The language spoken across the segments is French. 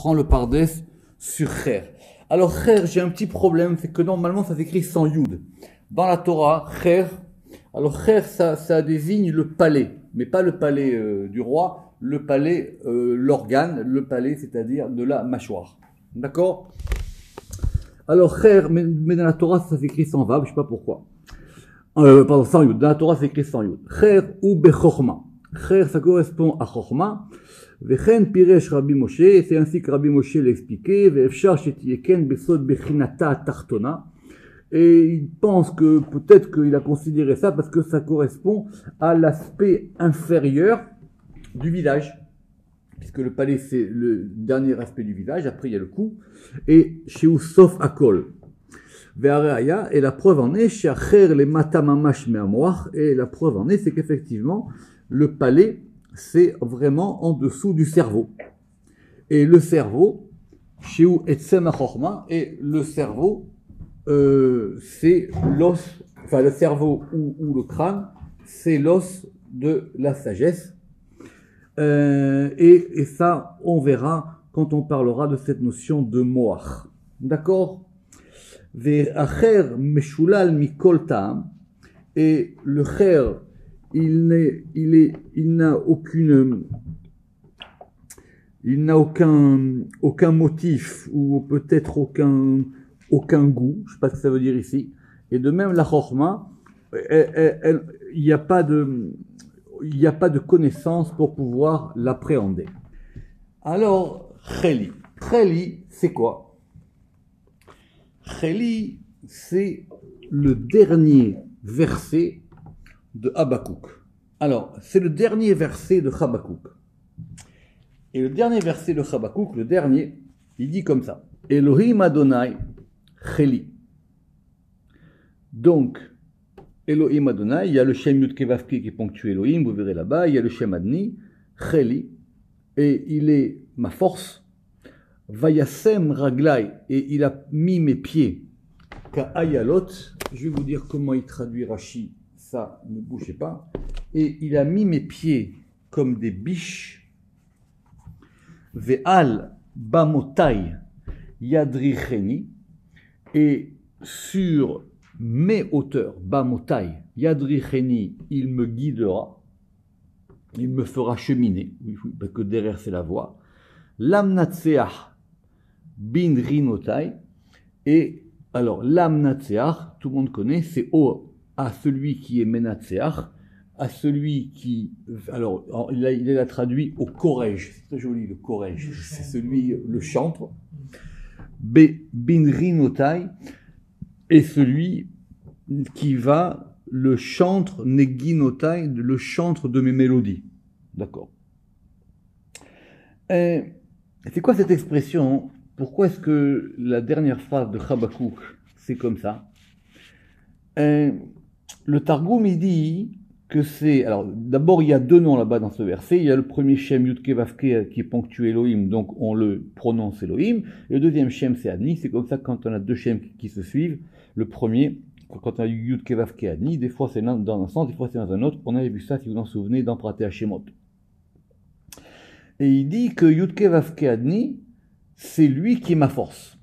prend le pardes sur Kher. Alors Kher, j'ai un petit problème, c'est que normalement ça s'écrit sans Yud. Dans la Torah, Kher, alors Kher, ça désigne le palais, mais pas le palais du roi, le palais, l'organe, le palais, c'est-à-dire de la mâchoire. D'accord? Alors Kher, mais dans la Torah ça s'écrit sans Vav, je sais pas pourquoi. Pardon, sans Yud. Dans la Torah, c'est écrit sans Yud. Kher ou Bechorma. Kher, ça correspond à Chorma. Vechen Piresh Rabbi Moshe, c'est ainsi que Rabbi Moshe l'expliquait. Ve'efshar shetieken besod bechinata tartona. Et il pense que peut-être qu'il a considéré ça parce que ça correspond à l'aspect inférieur du visage. Puisque le palais, c'est le dernier aspect du visage. Après, il y a le cou. Et chez Sof Akol. Et la preuve en est, et la preuve en est, c'est qu'effectivement, le palais, c'est vraiment en dessous du cerveau. Et le cerveau, et le cerveau, c'est l'os, enfin le cerveau ou le crâne, c'est l'os de la sagesse. Et ça, on verra quand on parlera de cette notion de moach. D'accord? Et le kher, il n'a aucun motif ou peut-être aucun goût, je ne sais pas ce que ça veut dire ici. Et de même la chorma, il n'y a pas de connaissance pour pouvoir l'appréhender. Alors cheli, c'est quoi? Cheli, c'est le dernier verset de Habakkuk. Alors, c'est le dernier verset de Habakkuk. Et le dernier verset de Habakkuk, le dernier, il dit comme ça. Elohim Adonai Cheli. Donc, Elohim Adonai, il y a le Shem Yud Kei Vav Kei qui ponctue Elohim, vous verrez là-bas, il y a le Shem Adni, Cheli, et il est ma force. Vayasem Raglai, et il a mis mes pieds Ka'ayalot. Je vais vous dire comment il traduit Rashi, ça ne bougez pas. Et il a mis mes pieds comme des biches. Ve'al Bamotai Yadricheni, et sur mes hauteurs, Bamotai Yadricheni, il me guidera, il me fera cheminer, parce que derrière c'est la voie. Lamnatseach bin rinotai, et alors lamnatseach, tout le monde connaît, c'est à celui qui est menatseach, à celui qui, alors il a traduit au corège, c'est très joli le corège, c'est celui, le chantre, bin rinotai, et celui qui va le chantre neginotai, le chantre de mes mélodies, d'accord. C'est quoi cette expression? Pourquoi est-ce que la dernière phrase de Habakkuk, c'est comme ça? Le Targum, il dit que c'est... Alors, d'abord, il y a deux noms là-bas dans ce verset. Il y a le premier Shem Yud Kei Vav Kei qui ponctue Elohim, donc on le prononce Elohim. Et le deuxième Shem, c'est Adni. C'est comme ça quand on a deux Shem qui se suivent. Le premier, quand on a Yud Kei Vav Kei Adni, des fois c'est dans un sens, des fois c'est dans un autre. On avait vu ça, si vous en souvenez, dans Praté Hashemot. Et il dit que Yud Kei Vav Kei Adni, c'est lui qui est ma force.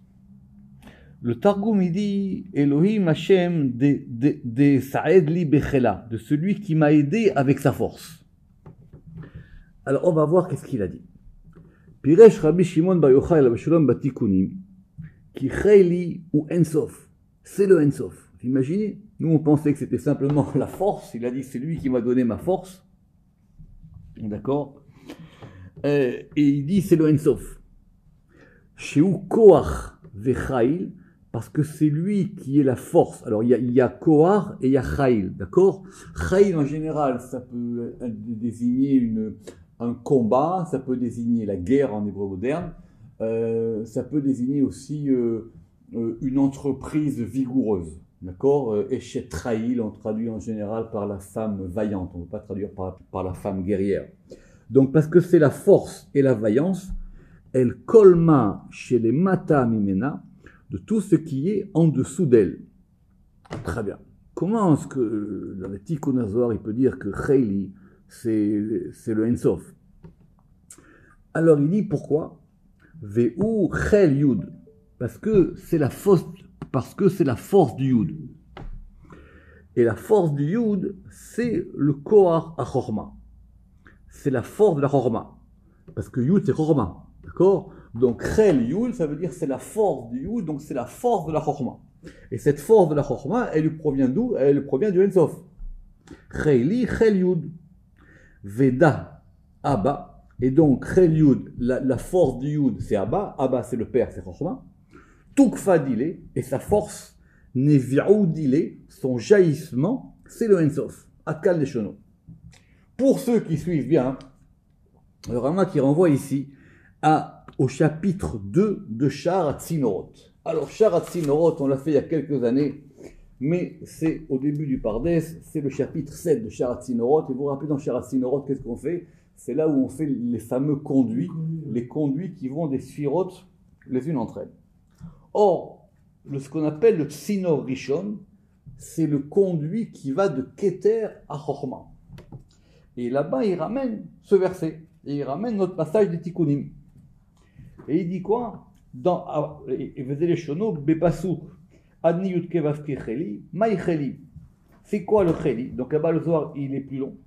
Le Targum, il dit Elohim Hashem de Sa'ed li bechela, de celui qui m'a aidé avec sa force. Alors on va voir qu'est-ce qu'il a dit. Piresh Rabbi Shimon bar Yochai Rabbi Shalom batikunim, ki chayli ou ensof, c'est le ensof. Vous imaginez? Nous on pensait que c'était simplement la force. Il a dit c'est lui qui m'a donné ma force. D'accord? Et il dit c'est le ensof. Sheu koach vechail, parce que c'est lui qui est la force. Alors il y a koach et il y a chail, d'accord? Chail en général, ça peut désigner un combat, ça peut désigner la guerre en hébreu moderne, ça peut désigner aussi une entreprise vigoureuse, d'accord? Eshet chail, on traduit en général par la femme vaillante, on ne peut pas traduire par la femme guerrière. Donc parce que c'est la force et la vaillance, elle kolma chez les mata mimena, de tout ce qui est en dessous d'elle. Très bien. Comment est-ce que dans le Tikkun HaZohar, il peut dire que Chayli, c'est le Ensof? Alors il dit pourquoi? Ve'u chel yud. Parce que c'est la force du yud. Et la force du yud, c'est le koar à chorma. C'est la force de la chorma. Parce que yud, c'est chorma. D'accord? Donc, chel yud, ça veut dire c'est la force du yud, donc c'est la force de la chorma. Et cette force de la chorma, elle lui provient d'où? Elle provient du Ensof. Cheli, chel yud. Veda, Abba. Et donc, chel yud, la force du yud, c'est Abba. Abba, c'est le père, c'est chorma. Tukfa dile, et sa force, nevi'ou dile, son jaillissement, c'est le Ensof. Akal Leshono. Pour ceux qui suivent bien, le Rama qui renvoie ici au chapitre 2 de Sha'ar HaTzinorot. Alors, Sha'ar HaTzinorot, on l'a fait il y a quelques années, mais c'est au début du Pardes, c'est le chapitre 7 de Sha'ar HaTzinorot. Et vous vous rappelez, dans Sha'ar HaTzinorot, qu'est-ce qu'on fait? C'est là où on fait les fameux conduits, les conduits qui vont des sphirotes les unes entre elles. Or, ce qu'on appelle le Tzinor Rishon, c'est le conduit qui va de Keter à Chochma. Et là-bas, il ramène ce verset. Et il ramène notre passage des Tikkunim. Et il dit quoi? C'est quoi le Cheli? Donc là-bas, le Zohar, il est plus long.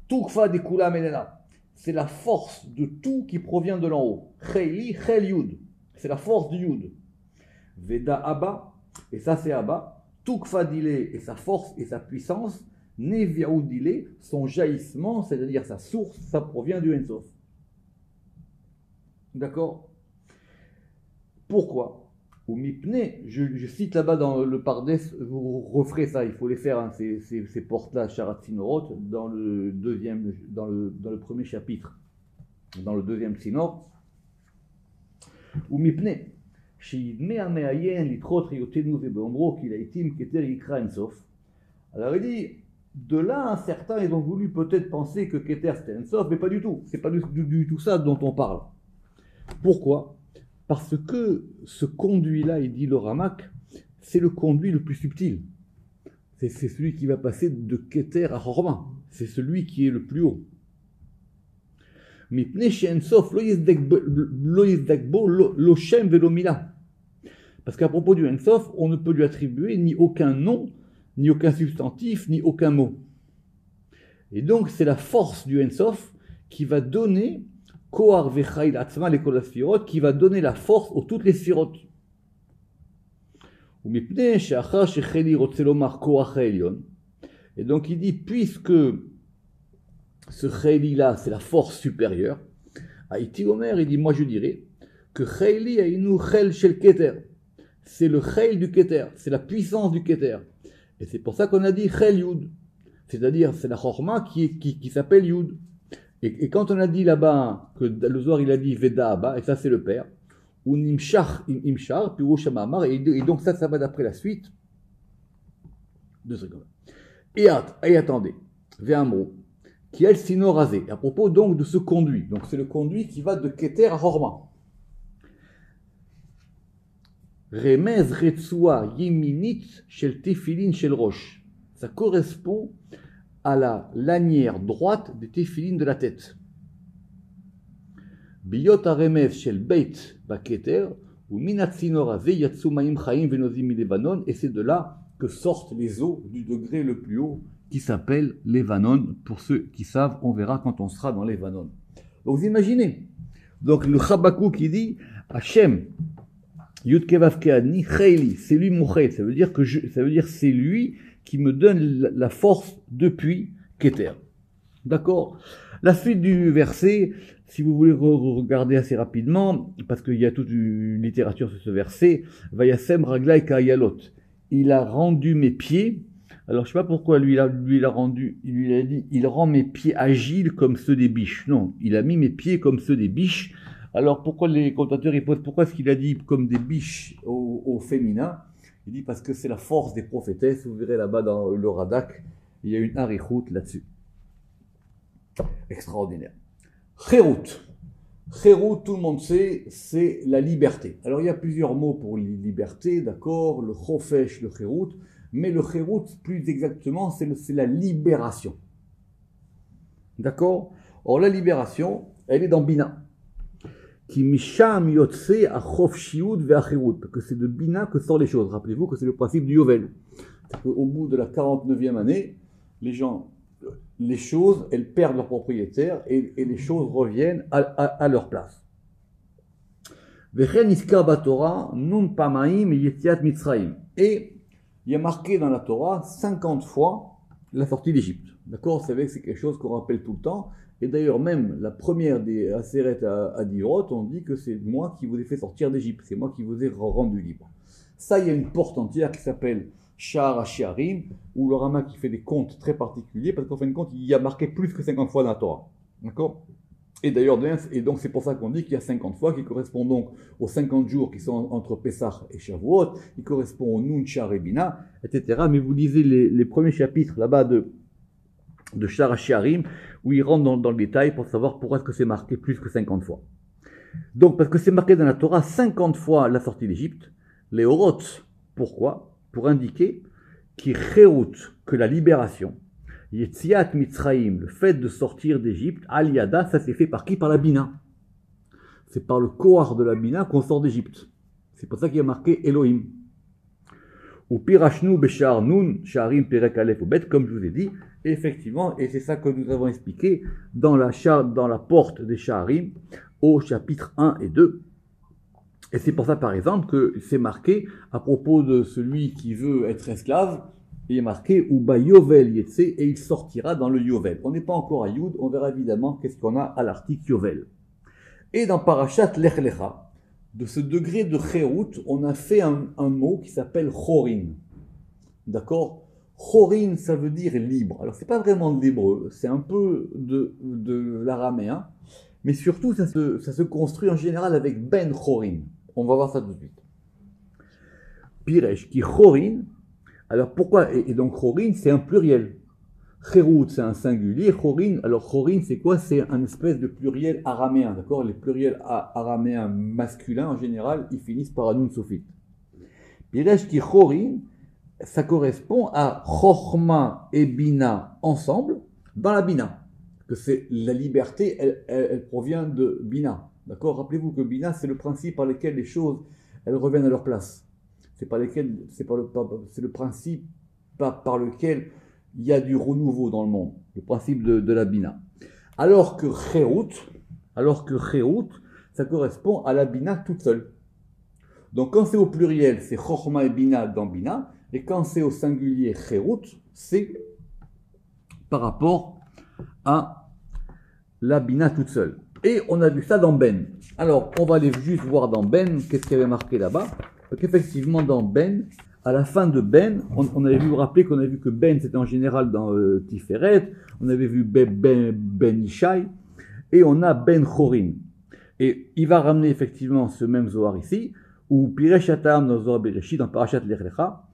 Tukfa de Kula Menena. C'est la force de tout qui provient de l'en haut. Cheli, Chel Yud. C'est la force du Yud. Veda Abba, et ça c'est Abba. Tukfa Dile, et sa force et sa puissance. Nevi'ou Dile, son jaillissement, c'est-à-dire sa source, ça provient du Ensof. D'accord? Pourquoi? Ou Mipne, je cite là-bas dans le Pardes, vous referez ça, il faut les faire, hein, ces portes-là, Sha'ar HaTzinorot, dans le premier chapitre, dans le deuxième Tzinor. Ou Mipne, Sheyidme Ameayen Litrot Riyotenu Vebeomro Kilaitim Keter Yikra Ensof. Alors il dit, de là, certains, ils ont voulu peut-être penser que Keter c'était Ensof, mais pas du tout, c'est pas du tout ça dont on parle. Pourquoi? Parce que ce conduit-là, il dit le Ramak, c'est le conduit le plus subtil. C'est celui qui va passer de Keter à Chorma. C'est celui qui est le plus haut. Parce qu'à propos du Ensof, on ne peut lui attribuer ni aucun nom, ni aucun substantif, ni aucun mot. Et donc, c'est la force du Ensof qui va donner Kohar v'chail atzma lekol hasfirot, qui va donner la force aux toutes les sphirot. Et donc il dit, puisque ce chayli là, c'est la force supérieure, Haïti Omer, il dit, moi je dirais que chayli aïnou chel shel keter, c'est le chayl du keter, c'est la puissance du keter. Et c'est pour ça qu'on a dit chel yud, c'est-à-dire c'est la chorma qui s'appelle yud. Et quand on a dit là-bas que le Zohar il a dit Veda Abba, et ça c'est le père, ou Nimshar, puis Oshamamar, et donc ça va d'après la suite. 2 secondes. Et attendez, Ve'amro, qui est le sino rasé, à propos donc de ce conduit. Donc c'est le conduit qui va de Keter à Horma. Remez Retsua Yeminit Shel Tefilin Shel Rosh. Ça correspond à la lanière droite des téphilines de la tête. Biyot aremez shel beit baketer ou minatzinor azeh yatsu mayim chaim venozim milevanon, et c'est de là que sortent les eaux du degré le plus haut qui s'appelle Levanon. Pour ceux qui savent, on verra quand on sera dans Levanon. Donc vous imaginez, donc le Chabakou qui dit Hachem Yud Kevavke Adni Chayli, c'est lui mon Chayl, ça veut dire c'est lui qui me donne la force depuis Keter. D'accord? La suite du verset, si vous voulez regarder assez rapidement, parce qu'il y a toute une littérature sur ce verset, Vayasem Raglai Kayalot. Il a rendu mes pieds. Alors je sais pas pourquoi lui il a dit, il rend mes pieds agiles comme ceux des biches. Non, il a mis mes pieds comme ceux des biches. Alors pourquoi les commentateurs ils posent, pourquoi est-ce qu'il a dit comme des biches au féminin? Il dit parce que c'est la force des prophétesses. Vous verrez là-bas dans le Radak, il y a une harichout là-dessus. Extraordinaire. Chérout. Chérout, tout le monde sait, c'est la liberté. Alors il y a plusieurs mots pour liberté, d'accord? Le chofesh, le chérout. Mais le chérout, plus exactement, c'est la libération. D'accord? Or la libération, elle est dans Bina. Qui misham yotse achof shiud ve'achirut, parce que c'est de Bina que sortent les choses. Rappelez-vous que c'est le principe du Yovel. Au bout de la 49e année, les choses, elles perdent leur propriétaire et les choses reviennent à leur place. Vechen iskar batorah nun pamaim yetziat mitzraim. Et il y a marqué dans la Torah 50 fois la sortie d'Égypte. D'accord? Vous savez que c'est quelque chose qu'on rappelle tout le temps. Et d'ailleurs, même la première des Aseret à Divrot, on dit que c'est moi qui vous ai fait sortir d'Égypte. C'est moi qui vous ai rendu libre. Ça, il y a une porte entière qui s'appelle Sha'ar HaShe'arim, où le Rama qui fait des comptes très particuliers, parce qu'en fin de compte, il y a marqué plus que 50 fois dans la Torah. D'accord? Et d'ailleurs, donc c'est pour ça qu'on dit qu'il y a 50 fois, qui correspondent donc aux 50 jours qui sont entre Pessah et Shavuot, qui correspondent au Nun, Sha'ar et Bina, etc. Mais vous lisez les premiers chapitres là-bas de Sha'ar HaShe'arim, où il rentre dans le détail pour savoir pourquoi est-ce que c'est marqué plus que 50 fois. Donc, parce que c'est marqué dans la Torah 50 fois la sortie d'Égypte, les Orot, pourquoi? Pour indiquer que la libération, Yetziat Mitzraim, le fait de sortir d'Égypte, Al-Yada, ça s'est fait par qui? Par la Bina. C'est par le Kohar de la Bina qu'on sort d'Égypte. C'est pour ça qu'il y a marqué Elohim. Ou Pirashnu Beshar Nun, Sharim Perek Aleph Bet, comme je vous ai dit, effectivement, et c'est ça que nous avons expliqué dans la porte des Sharim, au chapitre 1 et 2. Et c'est pour ça, par exemple, que c'est marqué à propos de celui qui veut être esclave, il est marqué Uba Yovel Yetse, et il sortira dans le Yovel. On n'est pas encore à Yud, on verra évidemment qu'est-ce qu'on a à l'article Yovel. Et dans Parashat Lech Lecha, de ce degré de Chérout, on a fait un mot qui s'appelle Chorin. D'accord? Chorin, ça veut dire libre. Alors, c'est pas vraiment de l'hébreu, c'est un peu de l'araméen, mais surtout, ça se construit en général avec Ben Chorin. On va voir ça tout de suite. Piresh, qui Chorin, alors pourquoi? Et donc Chorin, c'est un pluriel. Chérout, c'est un singulier. Chorin, alors Chorin, c'est quoi? C'est un espèce de pluriel araméen, d'accord? Les pluriels araméens masculins, en général, ils finissent par un nun sophite. Piresh, qui Chorin, ça correspond à Chochma et Bina ensemble dans la Bina. Que c'est la liberté, elle provient de Bina. D'accord? Rappelez-vous que Bina, c'est le principe par lequel les choses, elles reviennent à leur place. C'est le principe par lequel il y a du renouveau dans le monde. Le principe de la Bina. Alors que Chérout, ça correspond à la Bina toute seule. Donc quand c'est au pluriel, c'est Chochma et Bina dans Bina. Et quand c'est au singulier Chérout, c'est par rapport à la Bina toute seule. Et on a vu ça dans Ben. Alors, on va aller juste voir dans Ben, qu'est-ce qu'il y avait marqué là-bas. Donc effectivement, dans Ben, à la fin de Ben, on avait vu, vous rappeler qu'on avait vu que Ben, c'était en général dans Tiferet, on avait vu Ben Ishai, et on a Ben Chorin. Et il va ramener effectivement ce même Zohar ici, ou Piresh Atam dans Zohar Bereshit, dans Parashat Lech Lecha.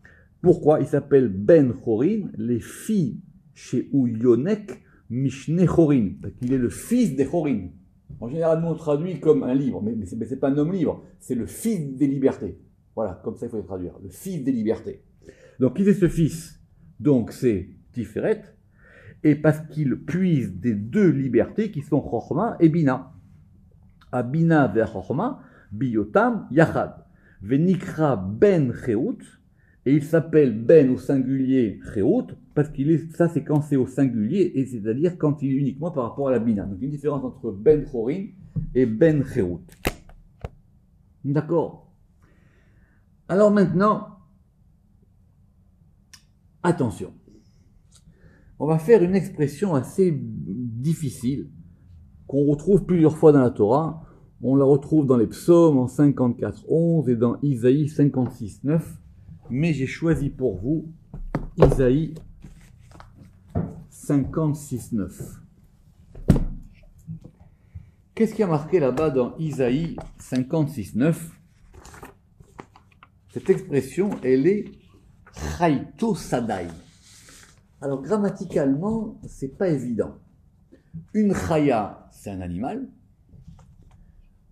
Pourquoi? Il s'appelle Ben Chorin, les filles chez Yonek Mishne Chorin, parce qu'il est le fils des Chorin. En général, nous on traduit comme un livre, mais c'est pas un homme libre, c'est le fils des libertés. Voilà, comme ça il faut le traduire, le fils des libertés. Donc qui c'est ce fils? Donc c'est Tiferet, et parce qu'il puise des deux libertés qui sont Chochma et Bina. Abina ve Chochma, Biotam Yachad. Venikra Ben Chéout, et il s'appelle Ben au singulier Chéout, parce ça c'est quand c'est au singulier, et c'est-à-dire quand il est uniquement par rapport à la Bina. Donc une différence entre Ben Chorin et Ben Chéout. D'accord? Alors maintenant, attention. On va faire une expression assez difficile, qu'on retrouve plusieurs fois dans la Torah. On la retrouve dans les psaumes en 54:11 et dans Isaïe 56:9. Mais j'ai choisi pour vous Isaïe 56:9. Qu'est-ce qui a marqué là-bas dans Isaïe 56:9? Cette expression, elle est Chaito Sadai. Alors grammaticalement, c'est pas évident. Une chaya, c'est un animal.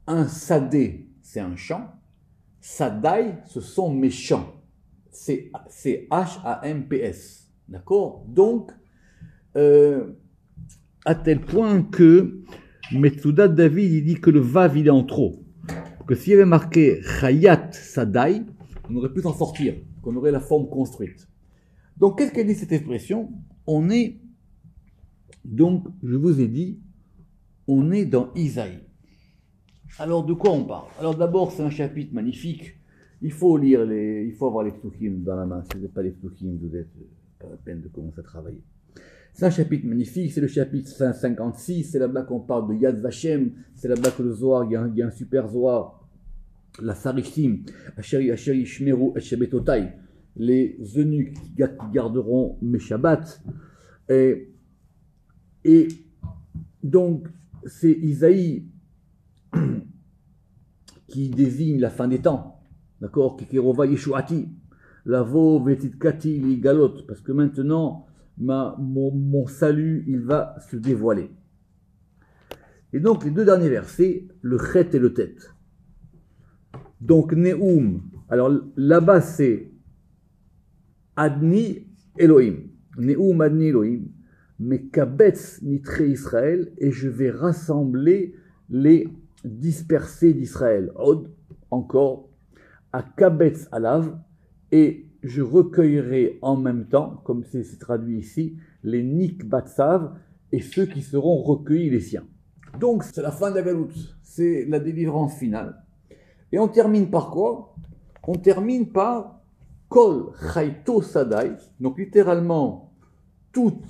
Un sadé, c'est un champ. Sadai, ce sont mes champs. C'est H-A-M-P-S. D'accord? Donc, à tel point que Metsudat David, il dit que le Vav, il est en trop. Que s'il y avait marqué Chayat Sadai, on aurait pu s'en sortir, qu'on aurait la forme construite. Donc, qu'est-ce qu'elle dit cette expression? On est, donc, je vous ai dit, on est dans Isaïe. Alors, de quoi on parle? Alors, d'abord, c'est un chapitre magnifique. Il faut lire il faut avoir les psukim dans la main. Si vous n'avez pas les psukim, vous n'êtes pas la peine de commencer à travailler. C'est un chapitre magnifique, c'est le chapitre 56, c'est là-bas qu'on parle de Yad Vashem, c'est là-bas que le Zohar, il y a un super Zohar, la Sarishim, Asheri Shmeru Shabetotai, les eunuques qui garderont mes Shabbats. Et donc, c'est Isaïe qui désigne la fin des temps, d'accord? Kikerova Yeshuati, Lavo Vetitkati Li Galot, parce que maintenant, mon salut, il va se dévoiler. Et donc, les deux derniers versets, le chet et le tet. Donc, Neum, alors là-bas, c'est Adni Elohim. Neum Adni Elohim. Mais Kabetz Nitre Israël, et je vais rassembler les dispersés d'Israël. Od, encore, à Kabetz Alav, et je recueillerai en même temps, comme c'est traduit ici, les Nik Batsav et ceux qui seront recueillis les siens. Donc c'est la fin de la galoute, c'est la délivrance finale. Et on termine par quoi? On termine par Kol Chaito Sadai, donc littéralement tous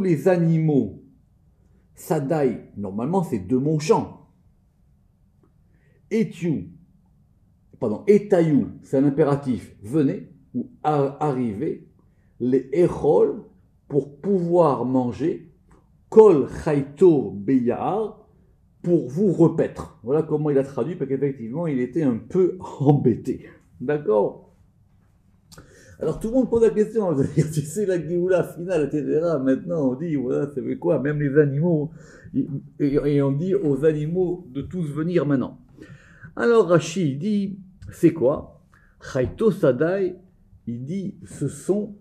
les animaux. Sadai, normalement c'est de mon champ. Etayou, c'est un impératif, venez ou arrivez, les Echol, pour pouvoir manger, Kol Chaito Beyar, pour vous repaître. Voilà comment il a traduit, parce qu'effectivement, il était un peu embêté. D'accord? Alors tout le monde pose la question, c'est-à-dire, tu sais, la Géoula finale, etc. Maintenant, on dit, voilà, c'est quoi, même les animaux, et on dit aux animaux de tous venir maintenant. Alors Rashi dit, c'est quoi? Chaito Sadai, il dit, ce sont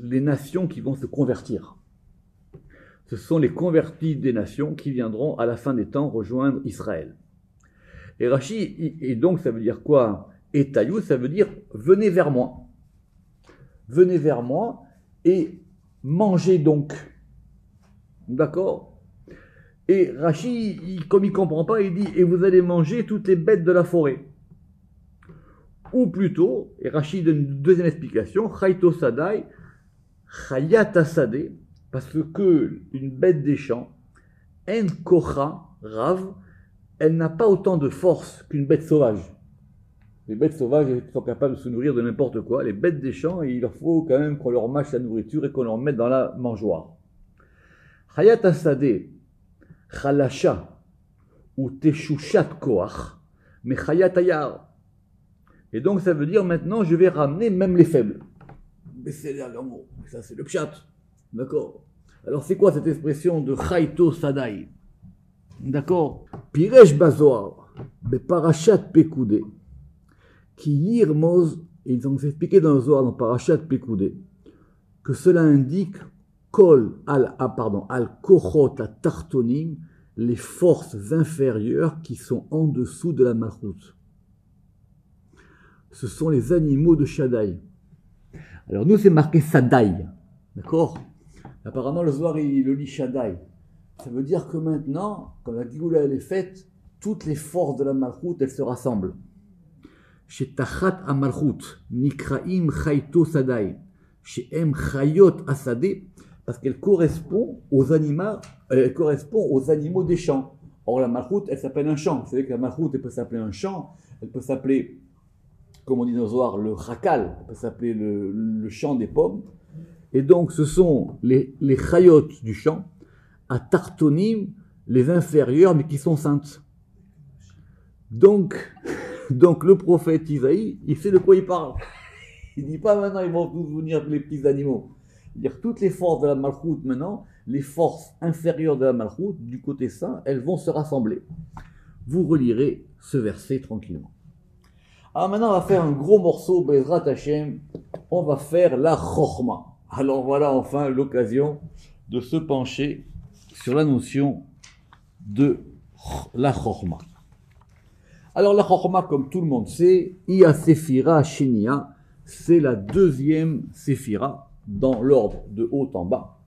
les nations qui vont se convertir. Ce sont les convertis des nations qui viendront à la fin des temps rejoindre Israël. Et Rashi, et donc ça veut dire quoi? Et Taïou, ça veut dire venez vers moi. Venez vers moi et mangez donc. D'accord? Et Rashi, comme il ne comprend pas, il dit et vous allez manger toutes les bêtes de la forêt. Ou plutôt, et Rashi donne une deuxième explication, Chaito Sadai, Chayat Asadeh, parce que une bête des champs, En Kocha Rav, elle n'a pas autant de force qu'une bête sauvage. Les bêtes sauvages sont capables de se nourrir de n'importe quoi. Les bêtes des champs, il leur faut quand même qu'on leur mâche la nourriture et qu'on leur mette dans la mangeoire. Chayat Asadeh, Chalasha, ou Teshushat Koach, mais Chayat Ayar. Et donc ça veut dire maintenant je vais ramener même les faibles. Mais c'est le mot, ça c'est le pshat. D'accord? Alors c'est quoi cette expression de Chaito Sadai? D'accord? Piresh Bazoar, Beparashat Pekudé, qui Yirmoz, et ils ont expliqué dans le Zohar, dans Parashat Pekudé, que cela indique Kol al Kochot à Tartonim, les forces inférieures qui sont en dessous de la Malchut. Ce sont les animaux de Shaddai. Alors nous c'est marqué Sadai, d'accord? Apparemment le Zohar il le lit Shaddai. Ça veut dire que maintenant, quand la Géoula elle est faite, toutes les forces de la Malchut elles se rassemblent. Chez Tachat Amalchut, Nikraim Chaito Sadai, chez Em Chayot Asadeh, parce qu'elle correspond aux animaux, des champs. Or la Malchut elle s'appelle un champ. Vous savez que la Malchut elle peut s'appeler un champ, elle peut s'appeler, comme on dit dans le Zohar, le Chakal, ça peut s'appeler le champ des pommes. Et donc, ce sont les chayot du champ, à Tartonim, les inférieurs, mais qui sont saintes. Donc le prophète Isaïe, il sait de quoi il parle. Il ne dit pas maintenant, ils vont tous venir les petits animaux. C'est-à-dire, toutes les forces de la Malchut maintenant, les forces inférieures de la Malchut, du côté saint, elles vont se rassembler. Vous relirez ce verset tranquillement. Alors maintenant, on va faire un gros morceau, Bezrat Hashem, on va faire la Chochma. Alors voilà enfin l'occasion de se pencher sur la notion de la Chorma. Alors la Chorma, comme tout le monde sait, Ia Sephira Shenia, c'est la deuxième Sephira dans l'ordre de haut en bas.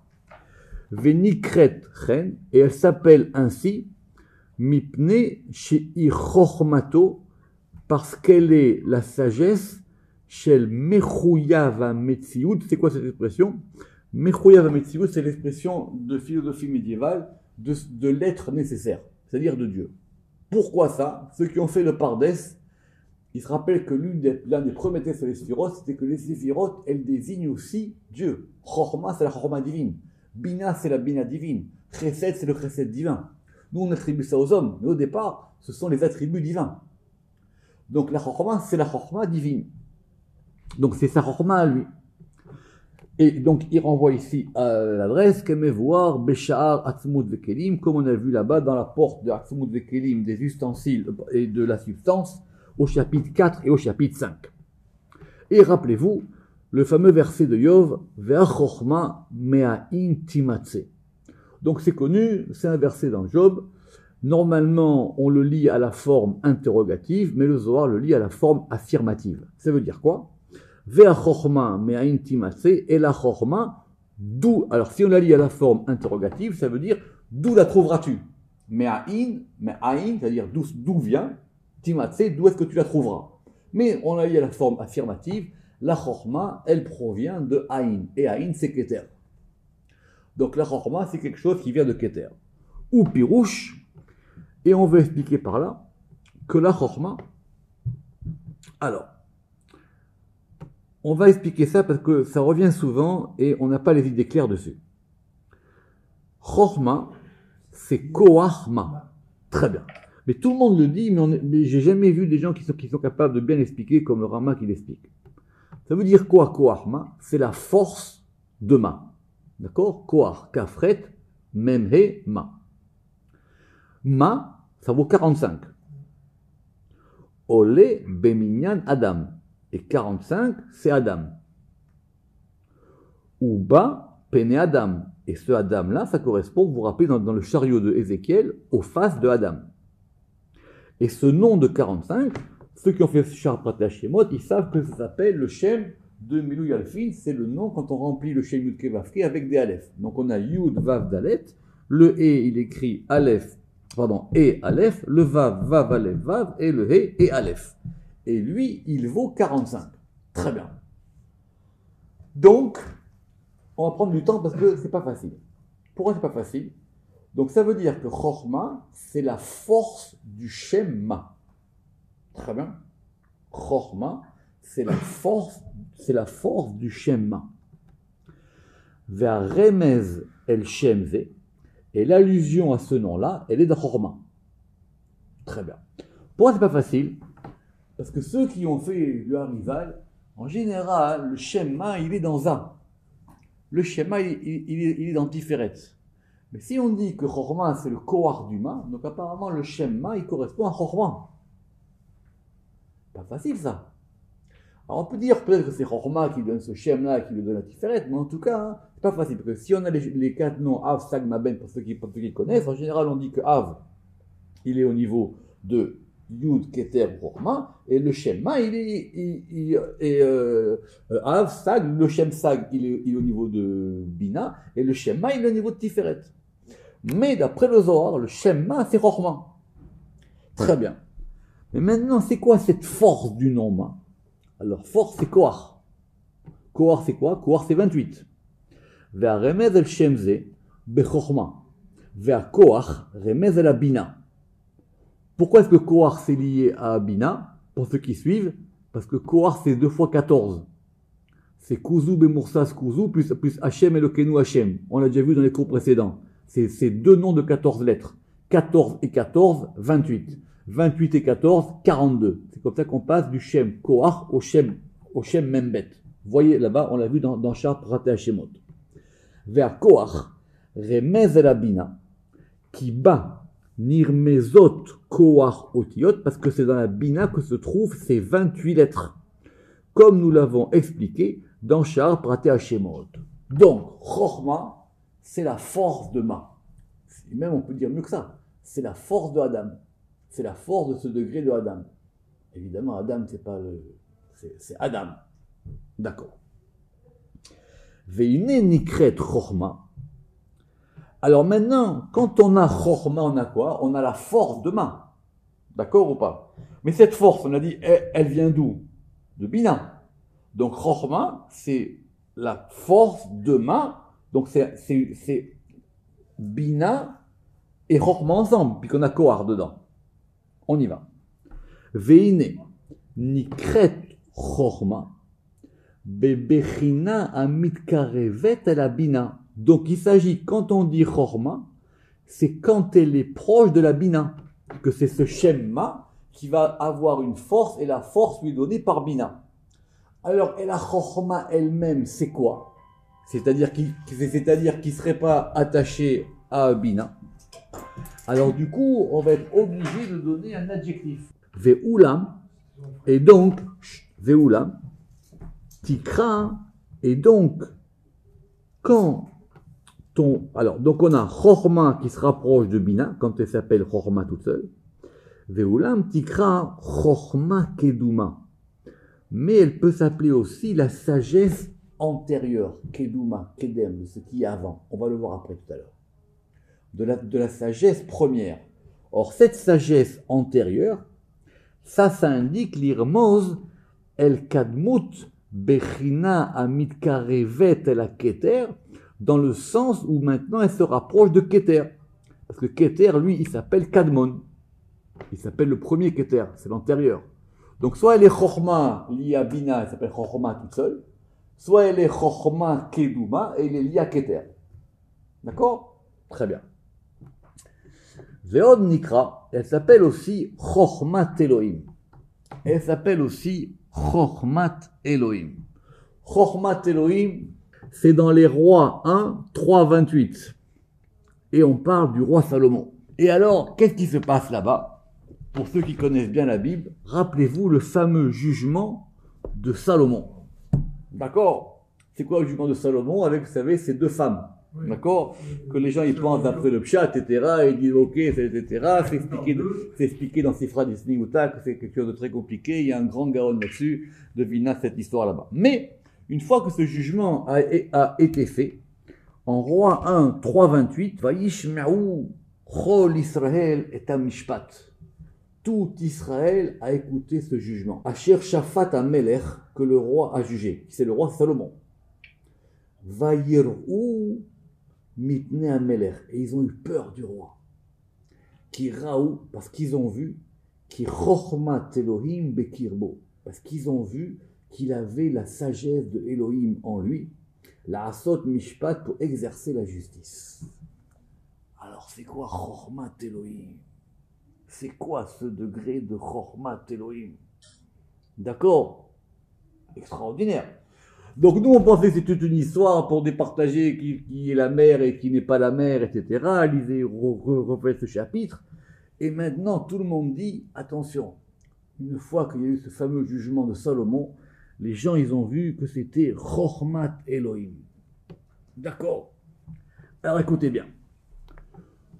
Venikret Chen, et elle s'appelle ainsi Mipne Shei Chormato, parce qu'elle est la sagesse Shel Mechouyav Metziut. C'est quoi cette expression? Mechouyav Metziut, c'est l'expression de philosophie médiévale de l'être nécessaire, c'est-à-dire de Dieu. Pourquoi ça? Ceux qui ont fait le Pardes, ils se rappellent que l'un des premiers textes sur les Séphiroth, c'était que les Séphiroth, elles désignent aussi Dieu. Chorma, c'est la Chorma divine. Bina, c'est la Bina divine. Chesed, c'est le Chesed divin. Nous, on attribue ça aux hommes, mais au départ, ce sont les attributs divins. Donc la Chorma, c'est la Chorma divine. Donc c'est sa Chorma à lui. Et donc il renvoie ici à l'adresse Kemevoir Besha'ar Atzmut Vekelim, comme on a vu là-bas dans la porte de Atzmut Vekelim, des ustensiles et de la substance, au chapitre 4 et au chapitre 5. Et rappelez-vous le fameux verset de Yov, Ve'achorma me'a'in timatse. Donc c'est connu, c'est un verset dans Job. Normalement, on le lit à la forme interrogative, mais le Zohar le lit à la forme affirmative. Ça veut dire quoi? Ve'achorma me'a'in timatse, et la chorma, d'où, alors si on la lit à la forme interrogative, ça veut dire d'où la trouveras-tu? Me'a'in, c'est-à-dire d'où vient, timatse, d'où est-ce que tu la trouveras? Mais on la lit à la forme affirmative, la chorma, elle provient de Aïn, et Aïn c'est Keter. Donc la chorma, c'est quelque chose qui vient de Keter. Ou Pirouche, et on va expliquer par là que la chorma, alors, on va expliquer ça parce que ça revient souvent et on n'a pas les idées claires dessus. Chorma, c'est Koachma. Très bien. Mais tout le monde le dit, mais j'ai jamais vu des gens qui sont capables de bien l'expliquer comme le Rama qui l'explique. Ça veut dire quoi, Koachma? C'est la force de Ma. D'accord? Koach, Kafret, Memhe, Ma. Ma, ça vaut 45. Ole, Beminyan, Adam. Et 45, c'est Adam. Uba, Pene Adam. Et ce Adam-là, ça correspond, vous vous rappelez, dans le chariot de Ézéchiel, aux faces de Adam. Et ce nom de 45, ceux qui ont fait Shar Pratei Shemot, ils savent que ça s'appelle le Shem de Milou Yalfin. C'est le nom quand on remplit le Shem Yud Kevavke avec des Aleph. Donc on a Yud, Vav, Dalet. Le E, il écrit Aleph, et Aleph. Le Vav, Vav, Aleph, Vav. Et le E, et Aleph. Et lui, il vaut 45. Très bien. Donc, on va prendre du temps parce que c'est pas facile. Pourquoi c'est pas facile? Donc ça veut dire que Chorma, c'est la force du Shemma. Très bien. Chorma, c'est la force du Shemma. Vers Remez el Shemze, et l'allusion à ce nom-là, elle est de Chorma. Très bien. Pourquoi c'est pas facile? Parce que ceux qui ont fait le Harival, en général, le Shemma, il est dans A. Le Shemma, il est dans Tiferet. Mais si on dit que Chorma, c'est le Kohar du Ma, donc apparemment le Shemma, il correspond à Chorma. Pas facile ça. Alors on peut dire peut-être que c'est Chorma qui donne ce Shem-là, qui lui donne la Tiferet, mais en tout cas, hein, c'est pas facile. Parce que si on a les quatre noms Av, Sag, Maben, pour ceux qui connaissent, en général on dit que Av, il est au niveau de Yud, Keter, Chorma, et le Shemma, il est Av, Sag, le Shem Sag, il est au niveau de Bina, et le Shemma, il est au niveau de Tiferet. Mais d'après le Zohar, le Shemma, c'est Chorma. Très bien. Mais maintenant, c'est quoi cette force du nom Ma? Alors, force, c'est Kohar. Kohar, c'est quoi? Kohar, c'est 28. Ve'a remez el Shemze, bechorma. Ve'a Kohar, remez el Bina. Pourquoi est-ce que Kohar, c'est lié à Bina? Pour ceux qui suivent, parce que Kohar, c'est 2 fois 14. C'est Kuzu Bemursas Kuzu plus Hashem Elokenu Hashem. On l'a déjà vu dans les cours précédents. C'est deux noms de 14 lettres. 14 et 14, 28. 28 et 14, 42. C'est comme ça qu'on passe du Shem Kohar au Shem Membet. Vous voyez là-bas, on l'a vu dans Shar Pratei Shemot. Vers Kohar, Remez el Bina, qui bat Nirmezot Kohar Otiot, parce que c'est dans la Bina que se trouvent ces 28 lettres. Comme nous l'avons expliqué dans Shar Pratei Shemot. Donc, Chorma, c'est la force de Ma. Et même on peut dire mieux que ça. c'est la force de Adam. C'est la force de ce degré de Adam. Évidemment, Adam, c'est Adam. D'accord. Veine nikret chorma. Alors maintenant, quand on a chorma, on a quoi? On a la force de main. D'accord ou pas? Mais cette force, on a dit, elle vient d'où? De Bina. Donc chorma, c'est la force de main. Donc c'est Bina et chorma ensemble, puisqu'on a Kohar dedans. On y va. Veine nikret chorma. Bebechina amitkarevet el bina. Donc il s'agit, quand on dit chorma, c'est quand elle est proche de la bina, que c'est ce shemma qui va avoir une force et la force lui est donnée par bina. Alors, et la chorma elle-même, c'est quoi? C'est-à-dire qu'il ne serait pas attaché à bina. Alors du coup, on va être obligé de donner un adjectif. Ve'ulam, et donc, ve'ulam, tikra, et donc, quand alors, donc on a chorma qui se rapproche de bina, quand elle s'appelle chorma toute seule, ve'ulam tikra chorma keduma, mais elle peut s'appeler aussi la sagesse antérieure, keduma, kedem, de ce qui est avant, on va le voir après tout à l'heure, de la sagesse première. Or, cette sagesse antérieure, ça indique l'irmoz el kadmut bechina amitkarevet el aketer, dans le sens où maintenant elle se rapproche de Keter. Parce que Keter, lui, il s'appelle Kadmon. Il s'appelle le premier Keter, c'est l'antérieur. Donc soit elle est Chorma liée à Bina, elle s'appelle Chorma toute seule, soit elle est Chorma Keduma et elle est liée à Keter. D'accord? Très bien. Veod Nikra, elle s'appelle aussi Chormat Elohim. Elle s'appelle aussi Chormat Elohim. Chormat Elohim, c'est dans les Rois 1, 3, 28. Et on parle du roi Salomon. Et alors, qu'est-ce qui se passe là-bas? Pour ceux qui connaissent bien la Bible, rappelez-vous le fameux jugement de Salomon. D'accord? C'est quoi le jugement de Salomon avec, vous savez, ces deux femmes? Oui. D'accord? Que les gens ils pensent d'après le pshat, etc. Et ils disent ok, etc. C'est expliqué dans Sifra d'Isniouta que c'est quelque chose de très compliqué. Il y a un grand gaon là-dessus. Devina cette histoire là-bas. Mais, une fois que ce jugement a été fait, en Roi 1, 3, 28, Vayishme'u chol Israël et amishpat. Tout Israël a écouté ce jugement. Asher Shafat Amelech, que le roi a jugé. C'est le roi Salomon. Vayir'u mitne Amelech. Et ils ont eu peur du roi. Ki raou, parce qu'ils ont vu, ki chochmat Elohim bekirbo. Parce qu'ils ont vu qu'il avait la sagesse de Elohim en lui, la asot mishpat, pour exercer la justice. Alors c'est quoi Chormat Elohim? C'est quoi ce degré de Chormat Elohim? D'accord? Extraordinaire. Donc nous on pensait que c'était toute une histoire pour départager qui est la mère et qui n'est pas la mère, etc. Lisez, refaites ce chapitre. Et maintenant tout le monde dit, attention, une fois qu'il y a eu ce fameux jugement de Salomon, les gens, ils ont vu que c'était Chormat Elohim. D'accord? Alors écoutez bien.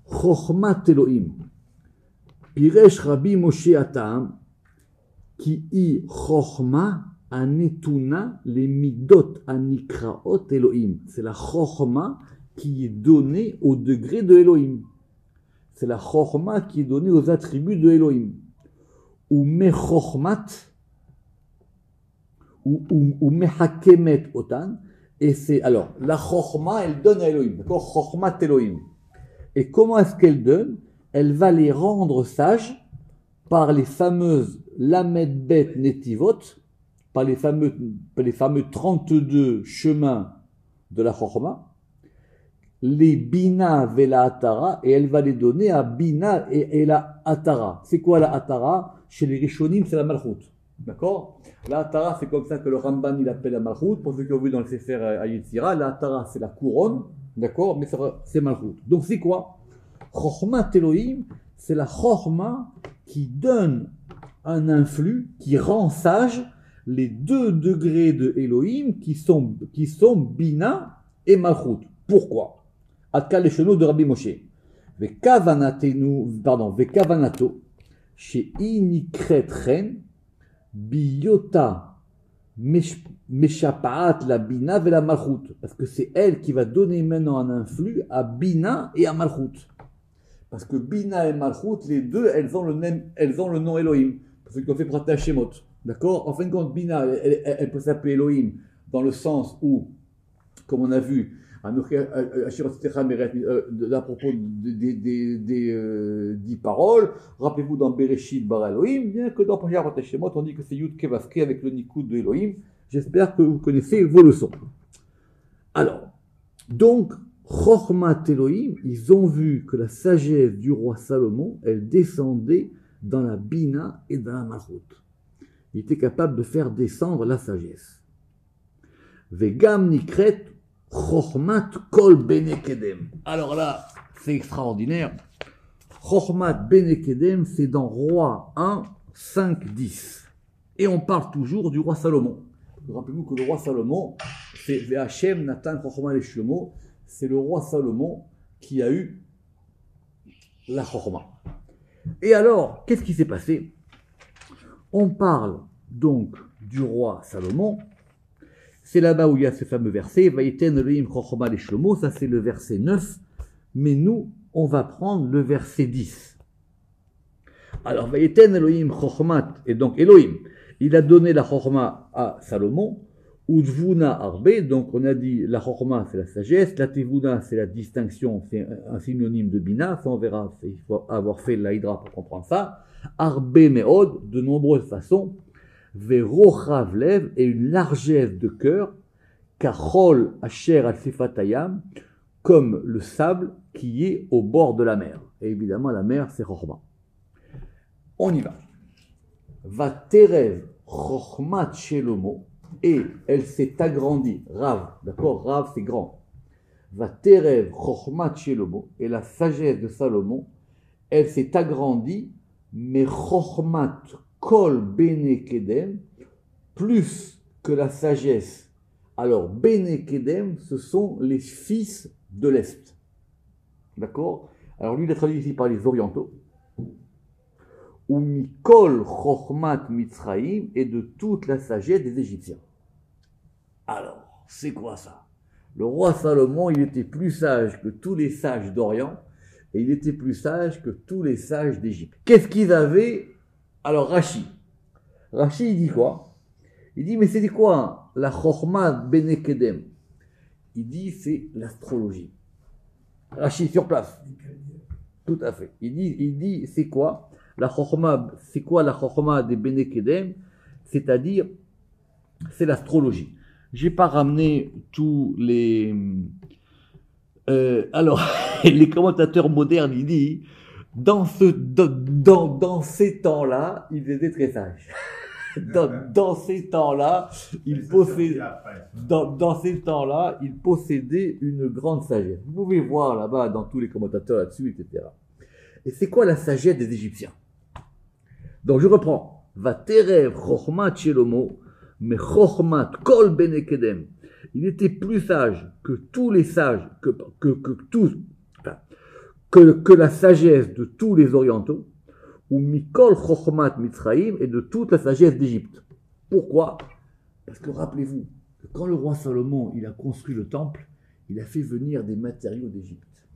Chormat Elohim. Piresh Rabbi Moshe Atam, ki i Chorma anetuna les midot anikraot Elohim. C'est la Chorma qui est donnée au degré de Elohim. C'est la Chorma qui est donnée aux attributs de Elohim. Ou Mechormat, ou mehakemet otan, et c'est, alors, la chorma, elle donne à Elohim, d'accord? Chormat Elohim. Et comment est-ce qu'elle donne? Elle va les rendre sages par les fameuses lamed bet netivot, par les fameux 32 chemins de la chorma, les bina vela atara, et elle va les donner à bina et la atara. C'est quoi la atara? Chez les rishonim, c'est la malchut. D'accord? La Atara, c'est comme ça que le Ramban il appelle la Malchut. Pour ceux qui ont vu dans le Sefer à Yetzira, la Atara c'est la couronne, d'accord? Mais c'est Malchut. Donc c'est quoi? Chormat Elohim, c'est la Chorma qui donne un influx, qui rend sage les deux degrés de Elohim qui sont Bina et Malchut. Pourquoi? Atkal Esheno de Rabbi Moshe. Vekavanato, chez Inikretren, Biota, Meshapaat, la Bina, et la Malchut. Parce que c'est elle qui va donner maintenant un influx à Bina et à Malchut. Parce que Bina et Malchut, les deux, elles ont le nom Elohim. Parce qu'on fait Prata Shemot. D'accord? En fin de compte, Bina, elle peut s'appeler Elohim dans le sens où, comme on a vu, à propos des 10 paroles, rappelez-vous dans Bereshit Bara Elohim, bien que dans Prata Shemot, on dit que c'est Yud Kevavke avec le Nikud de Elohim. J'espère que vous connaissez vos leçons. Alors, donc, Chochmat Elohim, ils ont vu que la sagesse du roi Salomon, elle descendait dans la Bina et dans la Malchut. Il était capable de faire descendre la sagesse. Vegam Nikret Chochmat Kol Bene Kedem. Alors là, c'est extraordinaire. Chochmat Bene Kedem, c'est dans Roi 1, 5, 10. Et on parle toujours du roi Salomon. Rappelez-vous que le roi Salomon, c'est Hachem Natan Chochma Shlomo. C'est le roi Salomon qui a eu la Chochma. Et alors, qu'est-ce qui s'est passé? On parle donc du roi Salomon. C'est là-bas où il y a ce fameux verset, Vaïten Elohim Chochma les Shlomo, ça c'est le verset 9. Mais nous, on va prendre le verset 10. Alors, Vaïten Elohim Chochmat, et donc Elohim, il a donné la Chochma à Salomon. Udvuna Arbe, donc on a dit la Chochma c'est la sagesse, la Tevuna c'est la distinction, c'est un synonyme de Bina, ça on verra, il faut avoir fait l'Aïdra pour comprendre ça. Arbe Meod, de nombreuses façons, Verochav et une largesse de cœur, Kachol Asher al Sifatayam, comme le sable qui est au bord de la mer. Et évidemment la mer c'est Chochma. On y va. Va Terev Chochmat Shelomo, et elle s'est agrandie, Rav, d'accord, Rav c'est grand. Va Terev Chochmat Shelomo, et la sagesse de Salomon, elle s'est agrandie, mais Chochmat Kol Bene Kedem, plus que la sagesse. Alors Bene Kedem, ce sont les fils de l'Est. D'accord? Alors lui, il est traduit ici par les orientaux. Ou Mikol Chochmat Mitzraïm, et de toute la sagesse des Égyptiens. Alors, c'est quoi ça? Le roi Salomon, il était plus sage que tous les sages d'Orient, et il était plus sage que tous les sages d'Égypte. Qu'est-ce qu'ils avaient? Alors, Rashi, il dit quoi? Il dit, mais c'était quoi la Chochma Bene Kedem? Il dit, c'est l'astrologie. Rashi, sur place. Tout à fait. Il dit, c'est quoi? La Chochma, c'est quoi la Chochma des Bene Kedem? C'est-à-dire, c'est l'astrologie. J'ai pas ramené tous les... alors, les commentateurs modernes, ils disent, dans ces temps-là, ils étaient très sages. Dans ces temps-là, ils possédaient une grande sagesse. Vous pouvez voir là-bas, dans tous les commentateurs là-dessus, etc. Et c'est quoi la sagesse des Égyptiens? Donc je reprends. Va terev chochmat shelomo, mais chochmat kol bene kedem. Il était plus sage que tous les sages, que la sagesse de tous les orientaux, ou mikol chochmat mitzraïm, et de toute la sagesse d'Égypte. Pourquoi? Parce que rappelez-vous, que quand le roi Salomon il a construit le temple, il a fait venir des matériaux d'Égypte.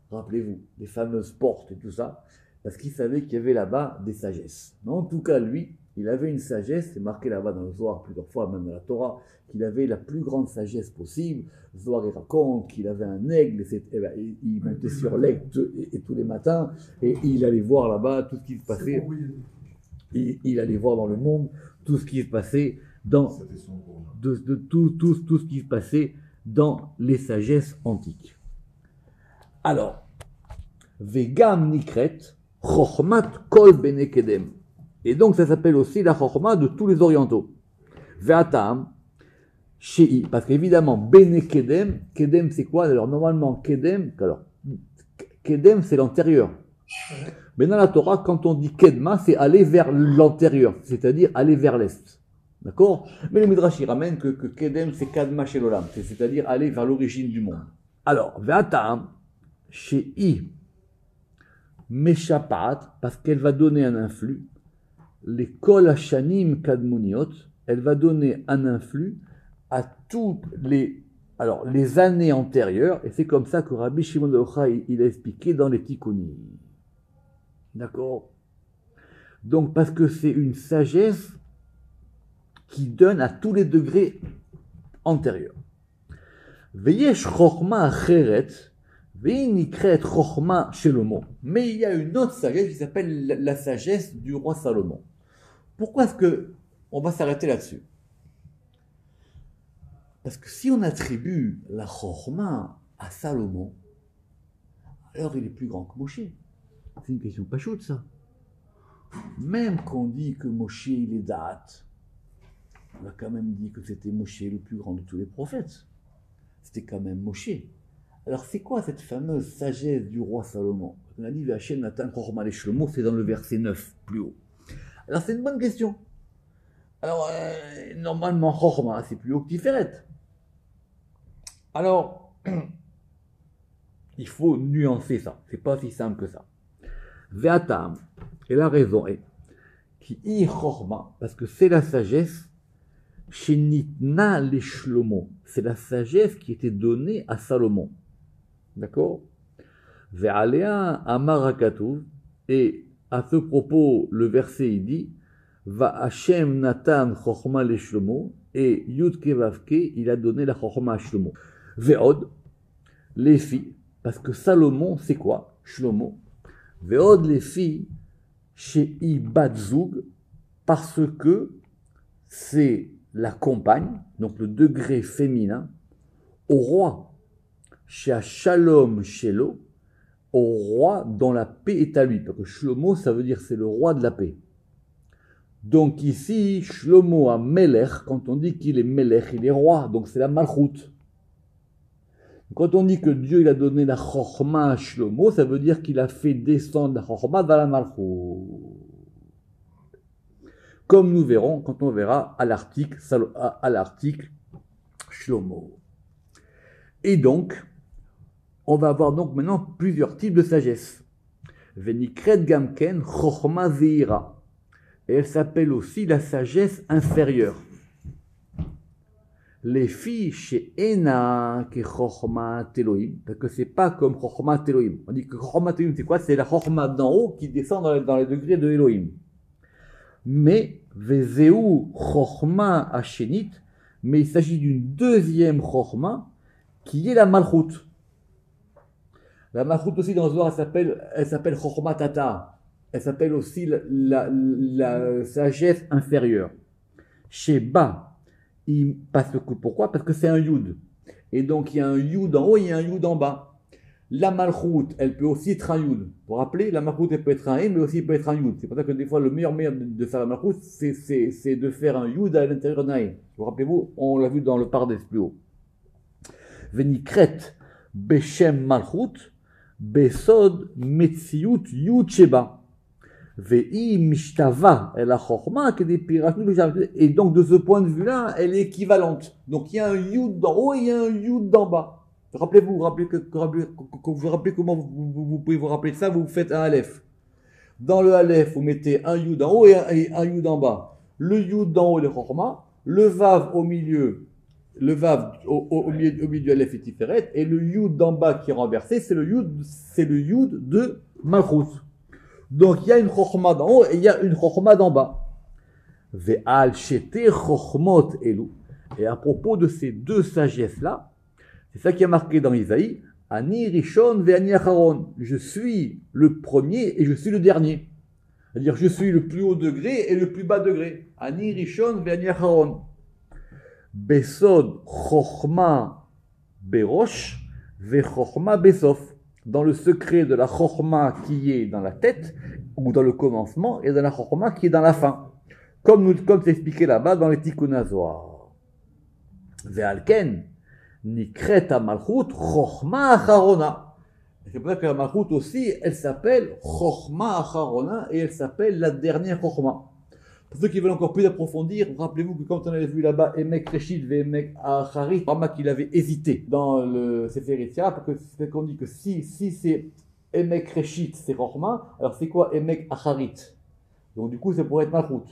Rappelez-vous, les fameuses portes et tout ça, parce qu'il savait qu'il y avait là-bas des sagesses. Mais en tout cas, lui, il avait une sagesse, c'est marqué là-bas dans le Zohar plusieurs fois, même dans la Torah, qu'il avait la plus grande sagesse possible. Le Zohar il raconte qu'il avait un aigle, il montait sur l'aigle et tous les matins, et il allait voir là-bas tout ce qui se passait. Il allait voir dans le monde tout ce qui se passait dans tout ce qui se passait dans les sagesses antiques. Alors, Vegam Nikret, Chochmat Kol Bene Kedem. Et donc, ça s'appelle aussi la Chochma de tous les orientaux. Ve'atam, Shei. Parce qu'évidemment, Bene Kedem, Kedem c'est quoi? Alors, normalement, Kedem, c'est l'antérieur. Mais dans la Torah, quand on dit Kedma, c'est aller vers l'antérieur, c'est-à-dire aller vers l'est. D'accord? Mais le Midrash, il ramène que Kedem, c'est Kadma Shelolam, c'est-à-dire aller vers l'origine du monde. Alors, Ve'atam, chez I, Meshapat, parce qu'elle va donner un influx, les Kol Hashanim Kadmoniot, elle va donner un influx à toutes les années antérieures, et c'est comme ça que Rabbi Shimon bar Yochai il a expliqué dans les Tikkunim. D'accord? Donc, parce que c'est une sagesse qui donne à tous les degrés antérieurs. Veyesh Chochma Acheret, Veinikret Chochma Shelomo. Mais il y a une autre sagesse qui s'appelle la sagesse du roi Salomon. Pourquoi est-ce que on va s'arrêter là-dessus? Parce que si on attribue la Chochma à Salomon, alors il est plus grand que Moshe. C'est une question pas chaude, ça. Même qu'on dit que Moshe, il est date, on a quand même dit que c'était Moshe le plus grand de tous les prophètes. C'était quand même Moshe. Alors c'est quoi cette fameuse sagesse du roi Salomon? On a dit V'Hashem Natan Chochma leShlomo, c'est dans le verset 9, plus haut. Alors c'est une bonne question. Alors normalement Chochma, c'est plus haut que Tiferet. Alors il faut nuancer ça. C'est pas si simple que ça. Ve'atam, et la raison est qui y Chochma, parce que c'est la sagesse. Shenitna les Shlomo, c'est la sagesse qui était donnée à Salomon. D'accord? Ve'alea amar hakatuv, et à ce propos, le verset il dit Va Hashem Natan Chochma les Shlomo, et Yud Kevavke, il a donné la Chochma à Shlomo. Ve'od, les filles, parce que Salomon, c'est quoi? Shlomo. Ve'od les filles, chez Ibatzug, parce que c'est la compagne, donc le degré féminin, au roi, chez Shalom Shelo, au roi dont la paix est à lui. Parce que Shlomo, ça veut dire c'est le roi de la paix. Donc ici, Shlomo a Melech, quand on dit qu'il est Melech, il est roi, donc c'est la Malchut. Quand on dit que Dieu il a donné la Chochma à Shlomo, ça veut dire qu'il a fait descendre la Chochma dans la Malchut. Comme nous verrons quand on verra à l'article Shlomo. Et donc, on va avoir donc maintenant plusieurs types de sagesse. Venikret Gamken Chochma Zeira. Et elle s'appelle aussi la sagesse inférieure. Les filles chez Ena qui Chochma Teloim, parce que c'est pas comme Chochma Teloim. On dit que Chochma Teloim c'est quoi? C'est la Chochma d'en haut qui descend dans les degrés de Elohim. Mais Vezeu Chochma Hashenit, mais il s'agit d'une deuxième Chochma qui est la Malchut. La Malchut aussi dans le Zohar, elle s'appelle Chochma Tata. Elle s'appelle aussi la sagesse inférieure. Chez Ba, pourquoi? Parce que c'est un Yud. Et donc il y a un Yud en haut et il y a un Yud en bas. La Malchut, elle peut aussi être un Yud. Vous vous rappelez, la Malchut, elle peut être un E, mais aussi elle peut être un Yud. C'est pour ça que des fois, le meilleur de faire la Malchut, c'est de faire un Yud à l'intérieur d'un E. Vous rappelez-vous, on l'a vu dans le Pardes plus haut. Venikret, Beshem Malchut, Besod, Metziut, Yud Sheba. Vei Mishtava, elle a Chochma, qui est des pirates. Et donc, de ce point de vue-là, elle est équivalente. Donc, il y a un Yud d'en haut et il y a un Yud d'en bas. Rappelez-vous, vous rappelez comment vous pouvez vous rappeler de ça, vous faites un Aleph. Dans le Aleph, vous mettez un Yud en haut et un Yud en bas. Le Yud d'en haut, le Chochma, le Vav au milieu, au milieu du Aleph est Tiferet, et le Yud d'en bas qui est renversé, c'est le Yud de Malchut. Donc il y a une Chochma d'en haut et il y a une Chochma d'en bas. Ve'al shete Chochmot elu. Et à propos de ces deux sagesses-là, c'est ça qui est marqué dans Isaïe, Ani Rishon ve'ani Acharon. Je suis le premier et je suis le dernier. C'est-à-dire, je suis le plus haut degré et le plus bas degré. Ani Rishon ve'ani Acharon. Besod Chochma Berosh ve'Chochma Besof. Dans le secret de la Chochma qui est dans la tête, ou dans le commencement, et de la Chochma qui est dans la fin. Comme c'est expliqué là-bas dans les Tikkun HaZohar. Ve'alken. Nikret Malchut Chochma Acharona. C'est pour ça que la Malchut aussi, elle s'appelle Chochma Acharona et elle s'appelle la dernière Chochma. Pour ceux qui veulent encore plus approfondir, rappelez-vous que quand on avait vu là-bas Emek Reshit ve Emek Acharit, Rama qu'il avait hésité dans le Sefer Yetzirah, parce que c'est qu'on dit que si c'est Emek Reshit, c'est Rochma, alors c'est quoi Emek Acharit? Donc du coup, ça pourrait être Malchut.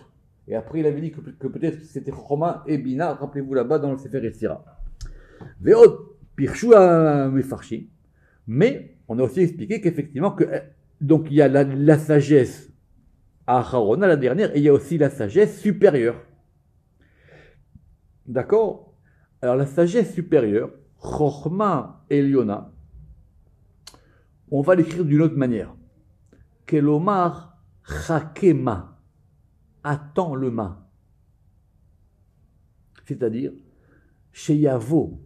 Et après, il avait dit que peut-être c'était Rochma et Bina, rappelez-vous là-bas dans le Sefer Yetzirah. Ve'od Pirshu Mefarshim. Mais on a aussi expliqué qu'effectivement, donc il y a la sagesse à Harona, la dernière, et il y a aussi la sagesse supérieure. D'accord? Alors la sagesse supérieure, Chochma Eliona, on va l'écrire d'une autre manière. Kelomar Chakema, attends le ma. C'est-à-dire, Sheyavo,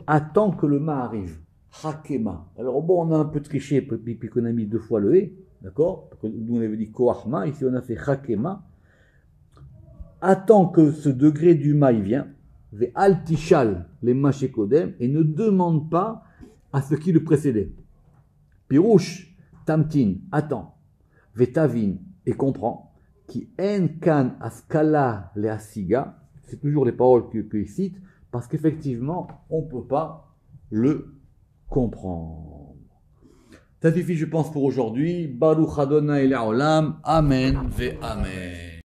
attends que le ma arrive. Chakema. Alors bon, on a un peu triché, puis qu'on a mis 2 fois le et, d'accord? Nous on avait dit Koachma, ici on a fait Chakema. Attends que ce degré du ma il vient, ve altishal les machekodem, et ne demande pas à ce qui le précédait. Pirouche, tamtin, attends, ve tavin, et comprends, qui en kan askala le asiga, c'est toujours les paroles qu'il cite, parce qu'effectivement, on ne peut pas le comprendre. Ça suffit, je pense, pour aujourd'hui. Baruch Adonai Le'olam. Amen ve Amen.